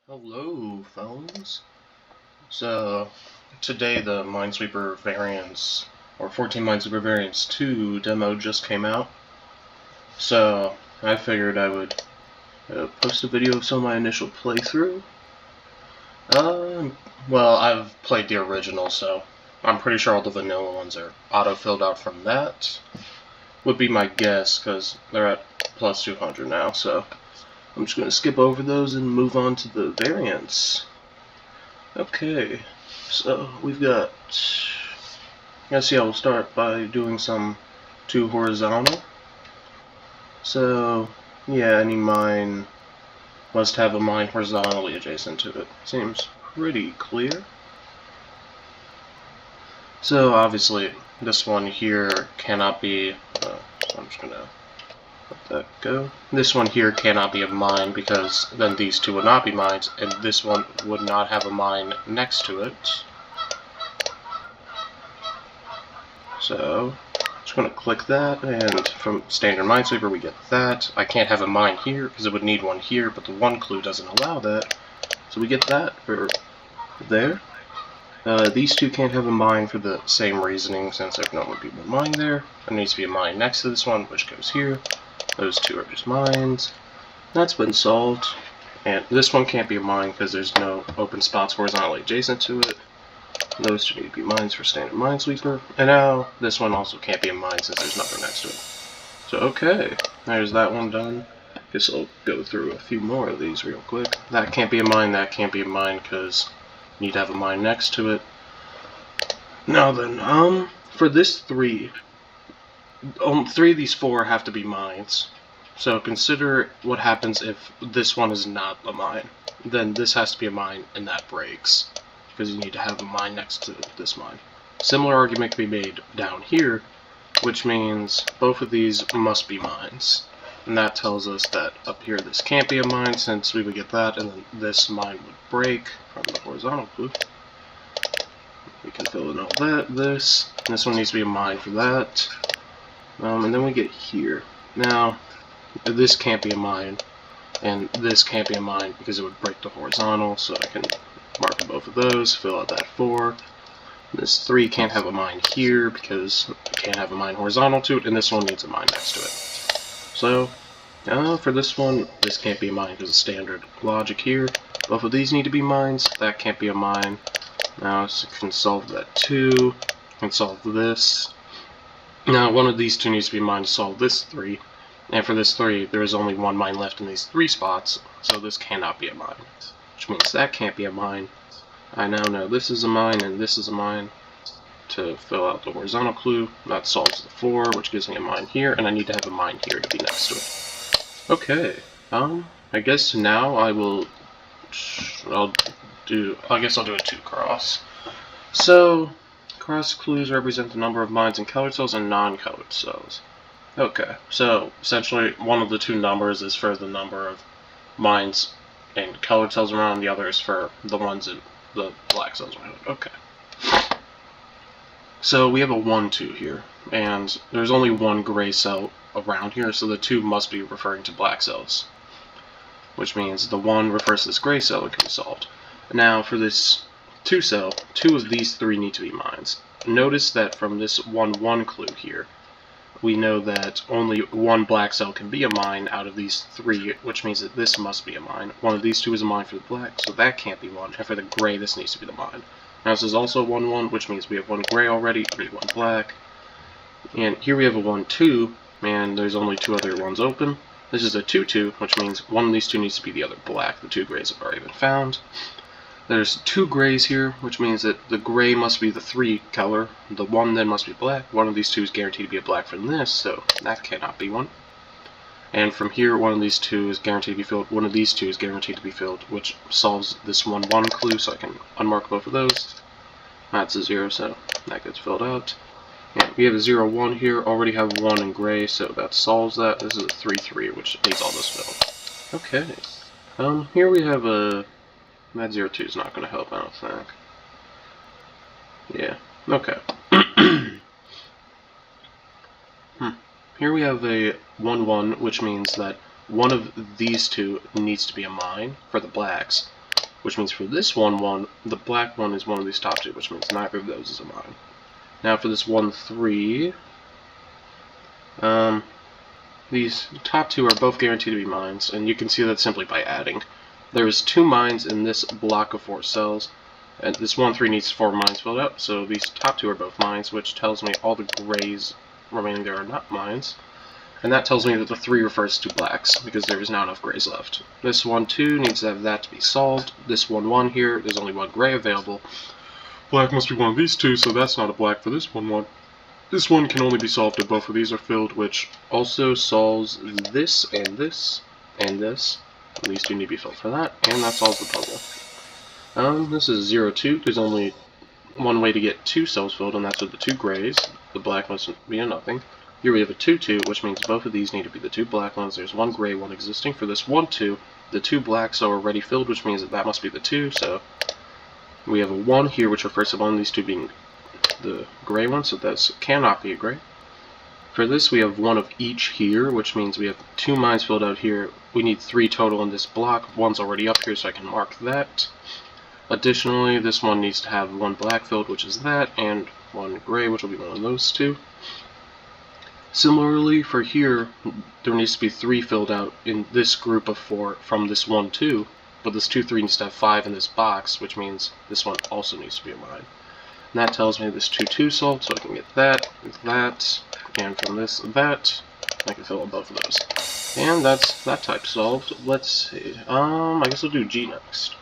Hello, phones. So, today the Minesweeper Variants, or 14 Minesweeper Variants 2 demo just came out. So, I figured I would post a video of some of my initial playthrough. Well, I've played the original, so I'm pretty sure all the vanilla ones are auto-filled out from that. Would be my guess, because they're at plus 200 now, so I'm just going to skip over those and move on to the variants. Okay, so we've got, let's see, I'll start by doing some 2 horizontal. So, yeah, any mine must have a mine horizontally adjacent to it. Seems pretty clear. So, obviously, this one here cannot be, so I'm just gonna let that go. This one here cannot be a mine because then these two would not be mines, and this one would not have a mine next to it. So, just going to click that, and from standard Minesweeper we get that. I can't have a mine here because it would need one here, but the one clue doesn't allow that. So we get that for there. These two can't have a mine for the same reasoning, since there can only be one mine there. There needs to be a mine next to this one, which goes here. Those two are just mines. That's been solved. And this one can't be a mine because there's no open spots horizontally adjacent to it. Those two need to be mines for standard Minesweeper. And now, this one also can't be a mine since there's nothing next to it. So, okay, there's that one done. Guess I'll go through a few more of these real quick. That can't be a mine, that can't be a mine because you need to have a mine next to it. Now then, for this 3, 3 of these 4 have to be mines. So consider what happens if this one is not a mine. Then this has to be a mine, and that breaks, because you need to have a mine next to this mine. Similar argument can be made down here, which means both of these must be mines. And that tells us that up here this can't be a mine, since we would get that, and then this mine would break from the horizontal clue. We can fill in all that, this one needs to be a mine for that. And then we get here. Now, this can't be a mine, and this can't be a mine because it would break the horizontal, so I can mark both of those, fill out that 4. This 3 can't have a mine here because it can't have a mine horizontal to it, and this one needs a mine next to it. So, for this one, this can't be a mine because of standard logic here. Both of these need to be mines, that can't be a mine. Now, so I can solve that 2, and solve this. Now, one of these 2 needs to be a mine to solve this 3. And for this 3, there is only one mine left in these 3 spots, so this cannot be a mine. Which means that can't be a mine. I now know this is a mine and this is a mine to fill out the horizontal clue. That solves the 4, which gives me a mine here, and I need to have a mine here to be next to it. Okay, I guess now I'll do a 2 cross. So, cross clues represent the number of mines in colored cells and non-colored cells. Okay, so essentially one of the 2 numbers is for the number of mines and colored cells around, the other is for the ones in the black cells around. Okay. So we have a 1, 2 here, and there's only one gray cell around here, so the 2 must be referring to black cells. Which means the 1 refers to this gray cell, it can be solved. Now for this 2 cell, 2 of these 3 need to be mines. Notice that from this 1, 1 clue here, we know that only one black cell can be a mine out of these 3, which means that this must be a mine. One of these 2 is a mine for the black, so that can't be one. And for the gray, this needs to be the mine. Now this is also 1, 1, which means we have 1 gray already, 3, 1 black. And here we have a 1, 2, and there's only 2 other ones open. This is a 2, 2, which means one of these 2 needs to be the other black. The 2 grays have already been found. There's 2 grays here, which means that the gray must be the 3 color. The 1 then must be black. One of these 2 is guaranteed to be a black from this, so that cannot be one. And from here, one of these 2 is guaranteed to be filled. One of these 2 is guaranteed to be filled, which solves this 1, 1 clue, so I can unmark both of those. That's a 0, so that gets filled out. And we have a 0, 1 here. Already have 1 in gray, so that solves that. This is a 3, 3, which needs all this filled. Okay. Here we have a... That 0, 2 is not going to help, I don't think. Yeah, okay. Here we have a 1, 1, which means that one of these 2 needs to be a mine for the blacks. which means for this one, the black one is one of these top two, which means neither of those is a mine. Now for this 1, 3, these top two are both guaranteed to be mines, and you can see that simply by adding. There is 2 mines in this block of 4 cells, and this 1, 3 needs 4 mines filled up, so these top 2 are both mines, which tells me all the grays remaining there are not mines. And that tells me that the 3 refers to blacks, because there is not enough grays left. This 1, 2 needs to have that to be solved. This 1, 1 here, there's only 1 gray available. Black must be one of these 2, so that's not a black for this 1, 1. This one can only be solved if both of these are filled, which also solves this and this and this. These 2 need to be filled for that, and that solves the puzzle. This is 0, 2. There's only one way to get 2 cells filled, and that's with the 2 grays. The black must be a nothing. Here we have a 2, 2, which means both of these need to be the 2 black ones. There's 1 gray, 1 existing. For this 1, 2, the 2 blacks are already filled, which means that must be the 2, so we have a 1 here, which refers to one of these 2 being the gray one, so that cannot be a gray. For this, we have 1 of each here, which means we have 2 mines filled out here. We need 3 total in this block. 1's already up here, so I can mark that. Additionally, this one needs to have 1 black filled, which is that, and 1 gray, which will be one of those 2. Similarly, for here, there needs to be 3 filled out in this group of 4 from this 1, 2, but this 2, 3 needs to have 5 in this box, which means this one also needs to be a mine. And that tells me this 2, 2 solved, so I can get that, and from this, that. I can fill in both of those. And that's that type solved. Let's see. I guess we'll do G next.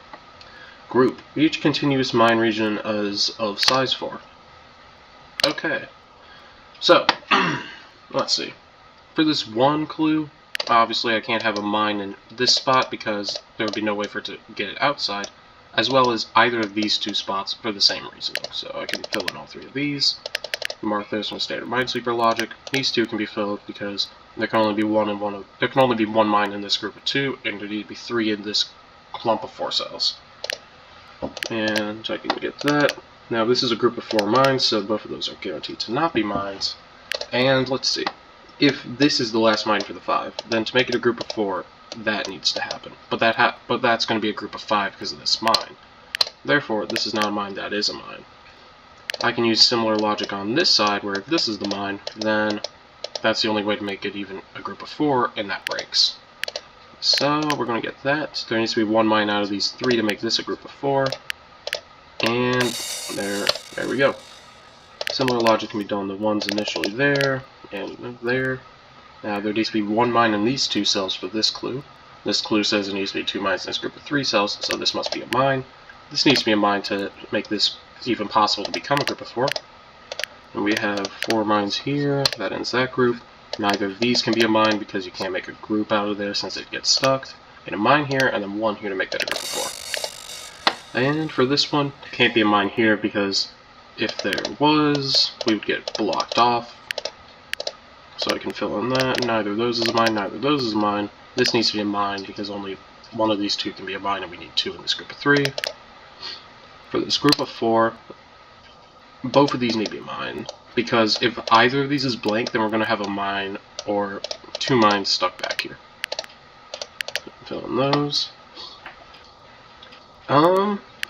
Group. Each continuous mine region is of size 4. Okay. So, let's see. For this 1 clue, obviously I can't have a mine in this spot because there would be no way for it to get it outside, as well as either of these 2 spots for the same reason. So I can fill in all 3 of these. Mark those from standard Minesweeper logic. These 2 can be filled because there can only be one mine in this group of 2, and there need to be 3 in this clump of 4 cells. And I can get that. Now this is a group of 4 mines, so both of those are guaranteed to not be mines. And let's see. If this is the last mine for the 5, then to make it a group of 4, that needs to happen. But that's going to be a group of 5 because of this mine. Therefore, this is not a mine, that is a mine. I can use similar logic on this side, where if this is the mine, then that's the only way to make it even a group of 4, and that breaks. So we're going to get that. There needs to be 1 mine out of these 3 to make this a group of 4. And there we go. Similar logic can be done on the ones initially there, and there. Now there needs to be 1 mine in these 2 cells for this clue. This clue says there needs to be 2 mines in this group of 3 cells, so this must be a mine. This needs to be a mine to make this even possible to become a group of 4. And we have 4 mines here, that ends that group. Neither of these can be a mine because you can't make a group out of there since it gets stuck. And a mine here, and then 1 here to make that a group of 4. And for this one, it can't be a mine here because if there was, we would get blocked off. So I can fill in that. Neither of those is a mine, neither of those is a mine. This needs to be a mine because only one of these 2 can be a mine, and we need 2 in this group of 3. For this group of 4, both of these need to be a mine, because if either of these is blank, then we're going to have a mine or 2 mines stuck back here. Fill in those.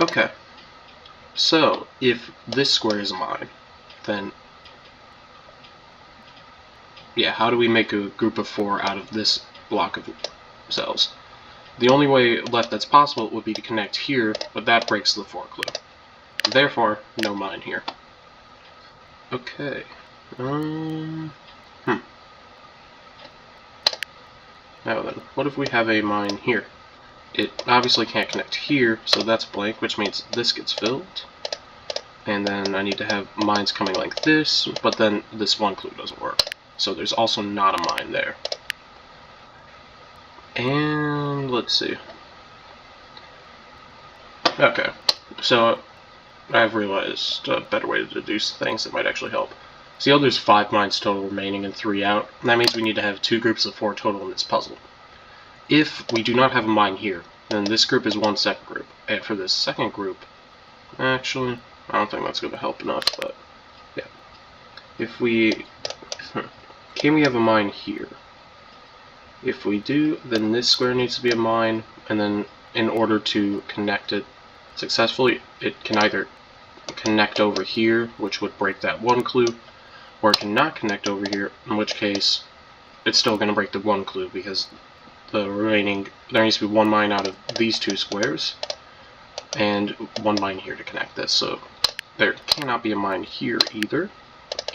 Okay. So, if this square is a mine, then yeah, how do we make a group of 4 out of this block of cells? The only way left that's possible would be to connect here, but that breaks the 4 clue. Therefore, no mine here. Okay. Now then, what if we have a mine here? It obviously can't connect here, so that's blank, which means this gets filled. And then I need to have mines coming like this, but then this 1 clue doesn't work. So there's also not a mine there. And let's see. Okay, so I've realized a better way to deduce things that might actually help. See how there's 5 mines total remaining and 3 out? And that means we need to have 2 groups of 4 total in this puzzle. If we do not have a mine here, then this group is 1 second group. And for this second group, actually, I don't think that's going to help enough, but yeah. If we... Can we have a mine here? If we do, then this square needs to be a mine, and then in order to connect it successfully, it can either connect over here, which would break that one clue, or it cannot connect over here, in which case it's still going to break the one clue, because the remaining, there needs to be one mine out of these two squares, and one mine here to connect this. So there cannot be a mine here either,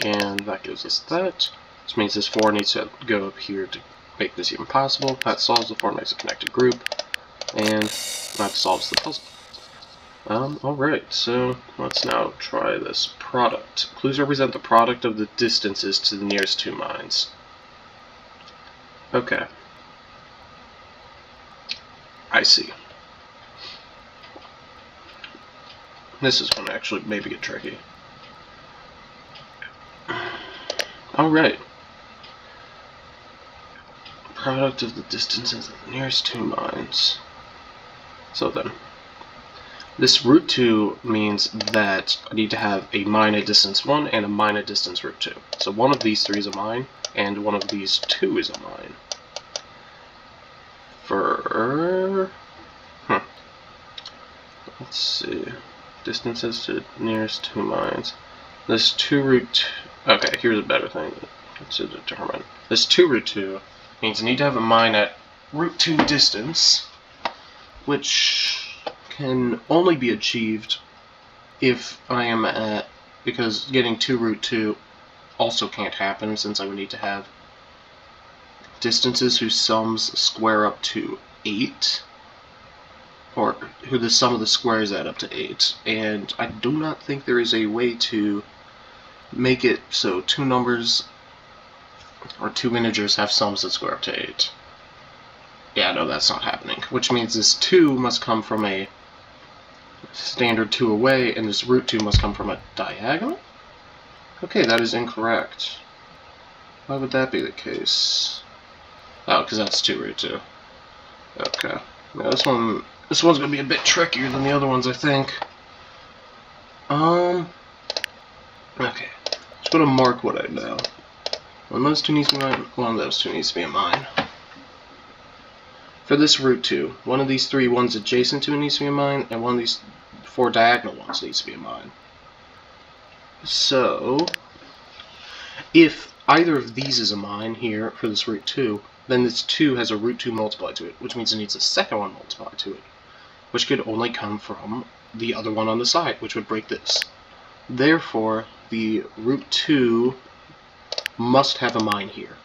and that gives us that. This means this 4 needs to go up here to make this even possible. That solves the 4, makes a connected group, and that solves the puzzle. Alright, so let's now try this product. Clues represent the product of the distances to the nearest two mines. Okay. I see. This is going to actually maybe get tricky. Alright. Product of the distances of the nearest two mines. So then, this root 2 means that I need to have a mine at distance 1 and a mine at distance root 2. So one of these 3 is a mine, and one of these 2 is a mine. Let's see. Distances to nearest 2 mines. This 2 root... Okay, here's a better thing to determine. This 2 root 2 means I need to have a mine at root 2 distance, which can only be achieved if I am at... because getting 2 root 2 also can't happen, since I would need to have distances whose sums square up to 8, or who the sum of the squares add up to 8, and I do not think there is a way to make it so 2 numbers or 2 integers have sums that square up to 8. Yeah, no, that's not happening, which means this 2 must come from a standard 2 away, and this root 2 must come from a diagonal? Okay, that is incorrect. Why would that be the case? Oh, because that's 2 root 2. Okay. Now this one's going to be a bit trickier than the other ones, I think. Okay. Just going to mark what I know. One of those 2 needs to be mine, one of those 2 needs to be a mine. For this root 2, one of these 3 ones adjacent to it needs to be a mine, and one of these 4 diagonal ones needs to be a mine. So, if either of these is a mine here for this root 2, then this 2 has a root 2 multiplied to it, which means it needs a second one multiplied to it, which could only come from the other one on the side, which would break this. Therefore, the root 2 must have a mine here,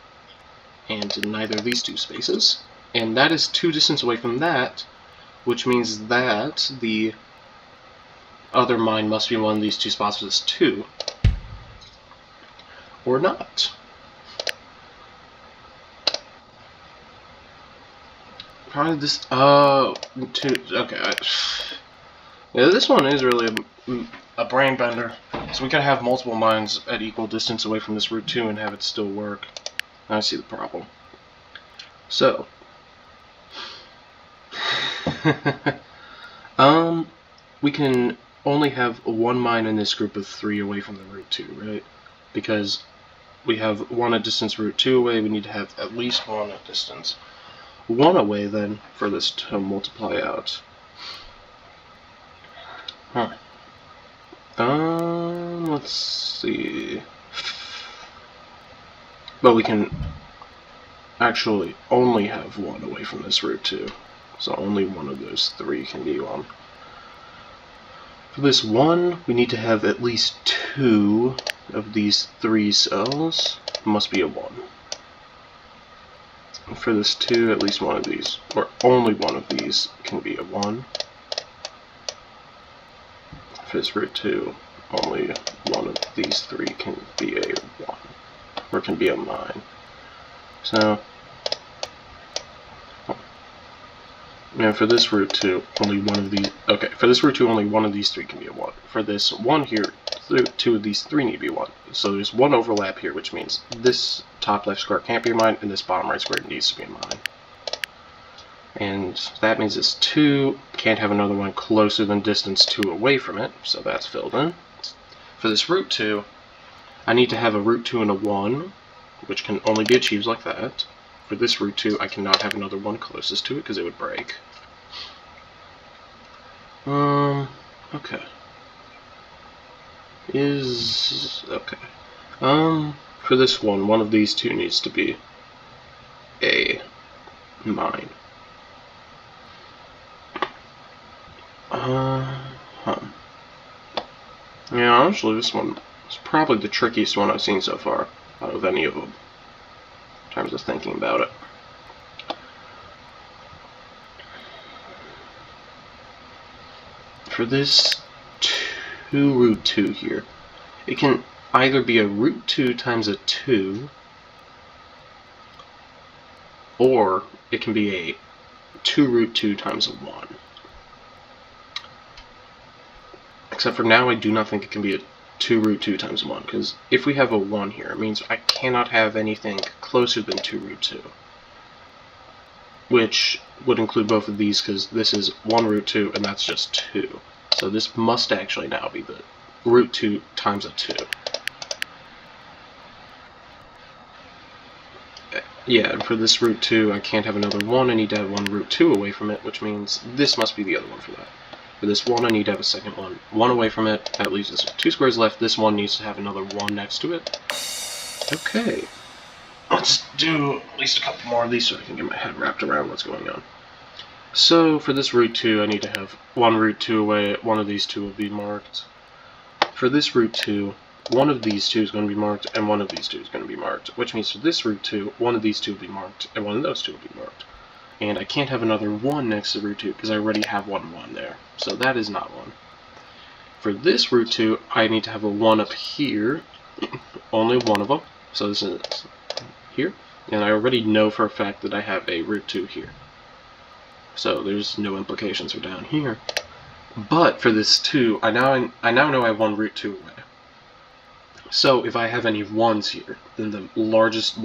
and in neither of these 2 spaces. And that is 2 distance away from that, which means that the other mine must be in one of these 2 spots for this 2, or not. Probably this, 2, okay. Yeah, this one is really a brain bender. So we gotta have multiple mines at equal distance away from this root 2 and have it still work. I see the problem. So, we can only have one mine in this group of 3 away from the root 2, right? Because we have one at distance root 2 away, we need to have at least one at distance 1 away then for this to multiply out. Let's see. But we can actually only have 1 away from this root 2. So only one of those 3 can be 1. For this 1, we need to have at least 2 of these 3 cells. It must be a 1. For this 2, at least one of these, or only one of these, can be a 1. For this root 2, only one of these 3 can be a 1, or can be a mine. So, and for this root 2, only one of these, okay, for this root 2, only one of these 3 can be a 1. For this 1 here, 2 of these 3 need to be 1. So there's 1 overlap here, which means this top left square can't be a mine, and this bottom right square needs to be a mine. And that means this 2 can't have another one closer than distance 2 away from it, so that's filled in. For this root 2, I need to have a root 2 and a 1, which can only be achieved like that. For this root 2, I cannot have another one closest to it because it would break. Okay. Okay. For this one of these two needs to be a mine. Yeah, honestly, this one is probably the trickiest one I've seen so far, out of any of them, in terms of thinking about it. For this 2 root 2 here, it can either be a root 2 times a 2, or it can be a 2 root 2 times a 1. Except for now, I do not think it can be a 2 root 2 times 1, because if we have a 1 here, it means I cannot have anything closer than 2 root 2. Which would include both of these, because this is 1 root 2, and that's just 2. So this must actually now be the root 2 times a 2. Yeah, and for this root 2, I can't have another 1, I need to have 1 root 2 away from it, which means this must be the other one for that. For this 1, I need to have a second 1 away from it. That leaves us with 2 squares left. This one needs to have another 1 next to it. Okay. Let's do at least a couple more of these so I can get my head wrapped around what's going on. So, for this root 2, I need to have 1 root 2 away. One of these two will be marked. For this root 2, one of these two is going to be marked, and one of these two is going to be marked. Which means for this root 2, one of these two will be marked, and one of those two will be marked. And I can't have another 1 next to root 2 because I already have 1 there. So that is not 1. For this root 2, I need to have a 1 up here. Only one of them. So this is here. And I already know for a fact that I have a root 2 here. So there's no implications for down here. But for this 2, I now know I have 1 root 2 away. So if I have any 1s here, then the largest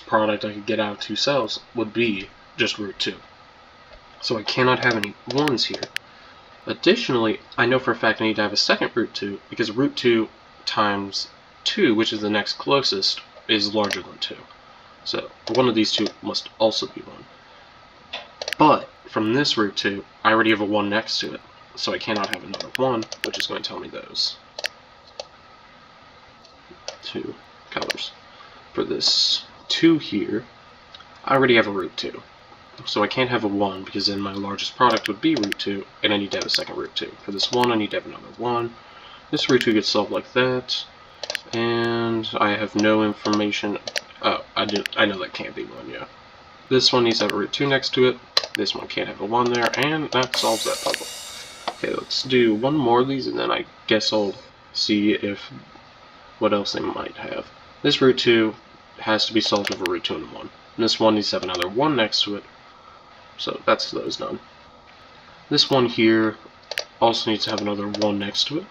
product I could get out of 2 cells would be just root 2. So I cannot have any 1s here. Additionally, I know for a fact I need to have a second root 2, because root 2 times 2, which is the next closest, is larger than 2. So one of these two must also be 1. But from this root 2, I already have a 1 next to it, so I cannot have another 1, which is going to tell me those 2 colors. For this 2 here, I already have a root 2. So I can't have a 1 because then my largest product would be root 2, and I need to have a second root 2. For this 1, I need to have another 1. This root 2 gets solved like that, and I have no information. Oh, I know that can't be 1, yeah. This one needs to have a root 2 next to it. This one can't have a 1 there, and that solves that puzzle. Okay, let's do one more of these, and then I guess I'll see if what else they might have. This root 2 has to be solved over root 2 and 1. And this one needs to have another 1 next to it. So that's those done. This one here also needs to have another 1 next to it,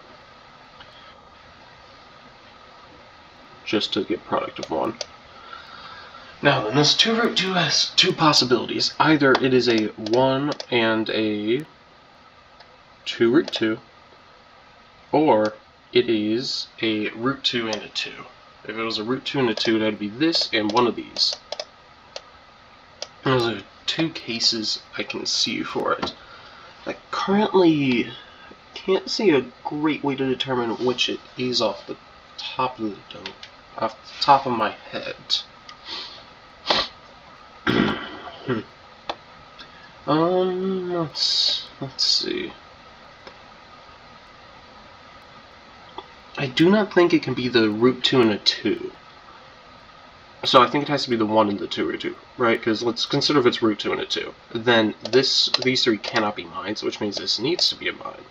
just to get product of 1. Now then, this 2 root 2 has 2 possibilities. Either it is a 1 and a 2 root 2, or it is a root 2 and a 2. If it was a root 2 and a 2, that would be this and one of these. Those are 2 cases I can see for it. I currently can't see a great way to determine which it is off the top of the dome, off the top of my head. Let's see. I do not think it can be the root 2 and a 2. So I think it has to be the 1 and the 2 root 2, right? Because let's consider if it's root 2 and a 2. Then these 3 cannot be mines, which means this needs to be a mine.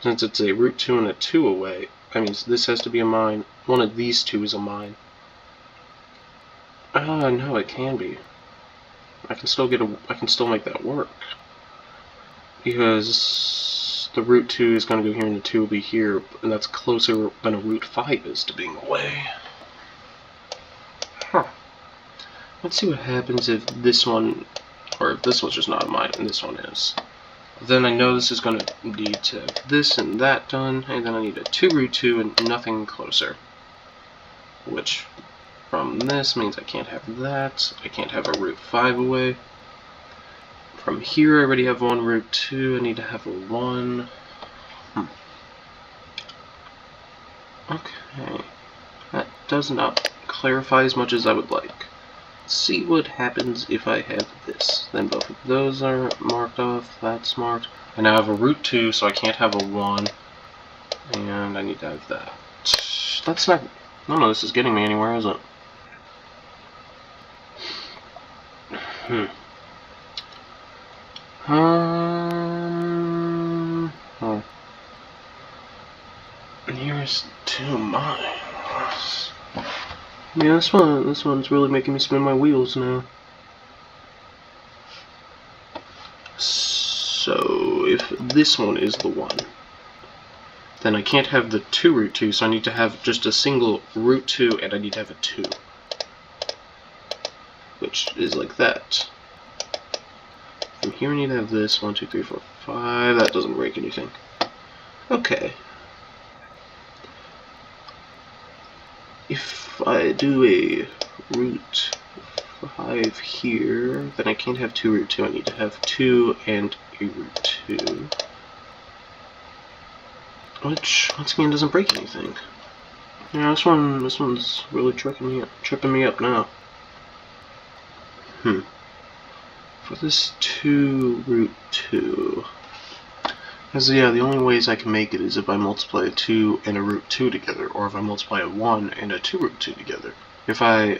Since it's a root 2 and a 2 away, that means this has to be a mine. One of these 2 is a mine. No, it can be. I can still make that work. Because the root 2 is going to go here and the 2 will be here, and that's closer than a root 5 is to being away. Huh. Let's see what happens if this one, or if this one's just not a mine and this one is. Then I know this is going to need to have this and that done, and then I need a 2 root 2 and nothing closer. Which, from this, means I can't have that. I can't have a root 5 away. From here I already have 1 root 2, I need to have a 1. Okay, that does not clarify as much as I would like. Let's see what happens if I have this. Then both of those are marked off, that's marked. I now have a root 2, so I can't have a 1, and I need to have that. That's not... none of this is getting me anywhere, is it? Nearest to mines. Yeah, this one's really making me spin my wheels now. So, if this one is the one, then I can't have the 2 root 2, so I need to have just a single root 2, and I need to have a 2. Which is like that. From here I need to have this, 1, 2, 3, 4, 5, that doesn't break anything. Okay. If I do a root 5 here, then I can't have 2 root 2, I need to have 2 and a root 2. Which, once again, doesn't break anything. Yeah, this one's really tripping me up now. For this 2 root 2, because yeah, the only ways I can make it is if I multiply a 2 and a root 2 together, or if I multiply a 1 and a 2 root 2 together. If I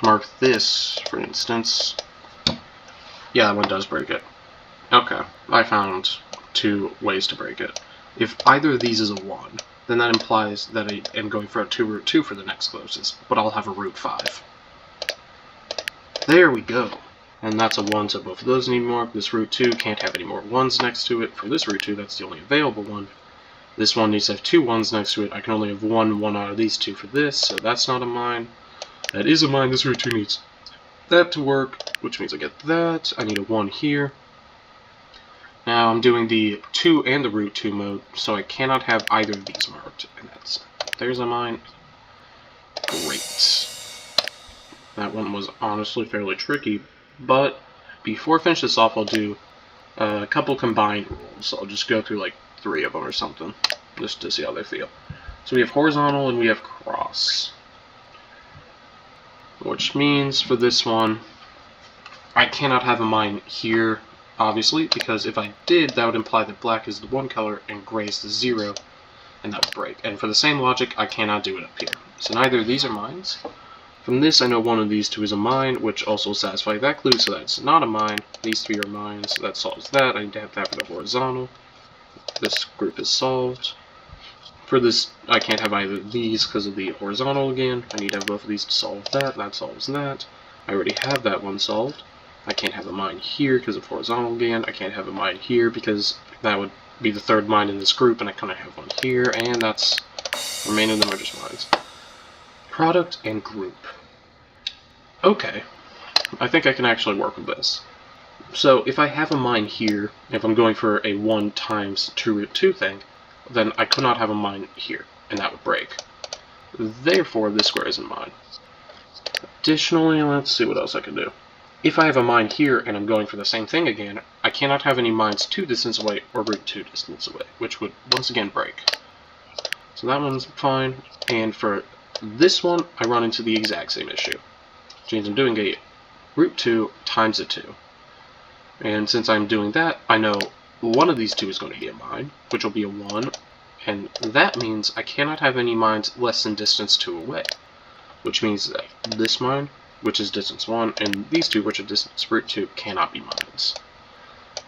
mark this, for instance, yeah, that one does break it. Okay, I found 2 ways to break it. If either of these is a 1, then that implies that I am going for a 2 root 2 for the next closest, but I'll have a root 5. There we go. And that's a 1, so both of those need more. This root 2 can't have any more 1s next to it. For this root 2, that's the only available one. This one needs to have 2 1s next to it. I can only have one out of these 2 for this, so that's not a mine. That is a mine. This root 2 needs that to work, which means I get that. I need a 1 here. Now I'm doing the 2 and the root 2 mode, so I cannot have either of these marked. And there's a mine. Great. That one was honestly fairly tricky. But before I finish this off, I'll do a couple combined rules. I'll just go through like 3 of them or something, just to see how they feel. So we have horizontal and we have cross. Which means for this one, I cannot have a mine here, obviously, because if I did, that would imply that black is the 1 color and gray is the 0, and that would break. And for the same logic, I cannot do it up here. So neither of these are mines. From this, I know one of these 2 is a mine, which also satisfies that clue, so that's not a mine. These 3 are mines, so that solves that. I need to have that for the horizontal. This group is solved. For this, I can't have either of these because of the horizontal again. I need to have both of these to solve that. That solves that. I already have that one solved. I can't have a mine here because of horizontal again. I can't have a mine here because that would be the 3rd mine in this group, and I couldn't have one here, and that's... the remaining of them are just mines. Product and group. Okay, I think I can actually work with this. So if I have a mine here, if I'm going for a 1 times 2 root 2 thing, then I could not have a mine here, and that would break. Therefore, this square isn't mine. Additionally, let's see what else I can do. If I have a mine here and I'm going for the same thing again, I cannot have any mines 2 distance away or root 2 distance away, which would once again break. So that one's fine, and for this one, I run into the exact same issue. Which means I'm doing a root 2 times a 2. And since I'm doing that, I know one of these 2 is going to be a mine, which will be a 1, and that means I cannot have any mines less than distance 2 away. Which means that this mine, which is distance 1, and these 2, which are distance root 2, cannot be mines.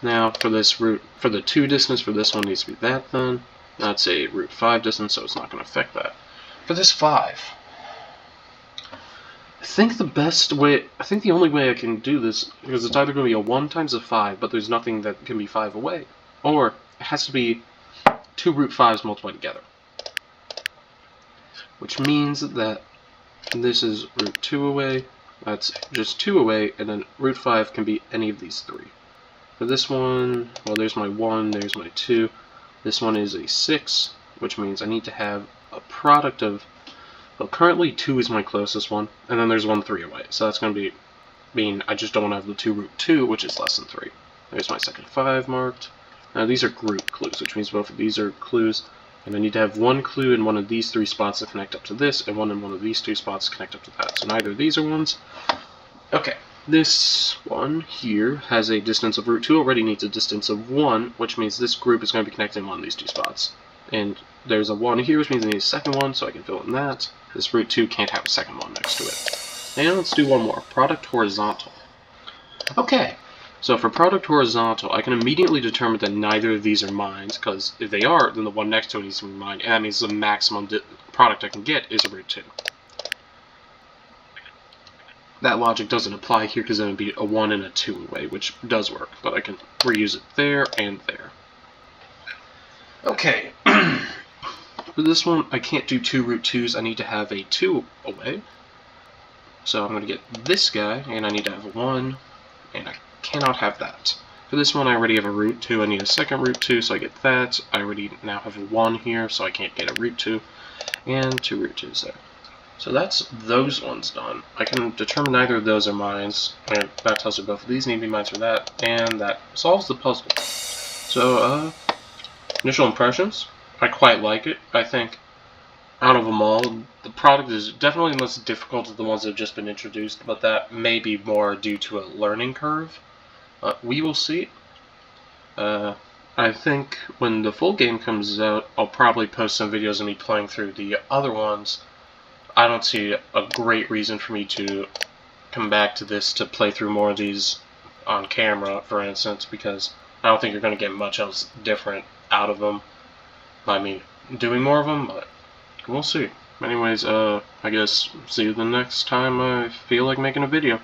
Now, for the 2 distance for this one needs to be that then. That's a root 5 distance, so it's not going to affect that. For this 5, I think the only way I can do this, because it's either going to be a 1 times a 5, but there's nothing that can be 5 away, or it has to be 2 root 5s multiplied together. Which means that this is root 2 away, that's just 2 away, and then root 5 can be any of these 3. For this one, well, there's my 1, there's my 2. This one is a 6, which means I need to have a product of, well, currently 2 is my closest one, and then there's 1 3 away. So that's going to mean I just don't want to have the 2 root 2, which is less than 3. There's my second 5 marked. Now these are group clues, which means both of these are clues. And I need to have one clue in one of these 3 spots to connect up to this, and one in one of these 2 spots to connect up to that. So neither of these are ones. Okay, this one here has a distance of root 2, already needs a distance of 1, which means this group is going to be connected in one of these 2 spots. And there's a 1 here, which means I need a second one, so I can fill in that. This root 2 can't have a second one next to it. And let's do one more, product horizontal. Okay. So for product horizontal, I can immediately determine that neither of these are mines, because if they are, then the one next to it needs to be mine, and that means the maximum product I can get is a root 2. That logic doesn't apply here because then it would be a 1 and a 2 away, which does work, but I can reuse it there and there. Okay, for this one, I can't do 2 root 2s, I need to have a 2 away. So I'm going to get this guy, and I need to have a 1, and I cannot have that. For this one, I already have a root 2. I need a second root 2, so I get that. I already now have a 1 here, so I can't get a root 2. And 2 root 2s there. So that's those ones done. I can determine neither of those are mines, and that tells me both of these need to be mines for that, and that solves the puzzle. So, initial impressions. I quite like it. I think out of them all, the product is definitely the most difficult of the ones that have just been introduced, but that may be more due to a learning curve. We will see. I think when the full game comes out, I'll probably post some videos of me playing through the other ones. I don't see a great reason for me to come back to this to play through more of these on camera, for instance, because I don't think you're going to get much else different out of them. I mean, doing more of them, but we'll see. Anyways, I guess see you the next time I feel like making a video.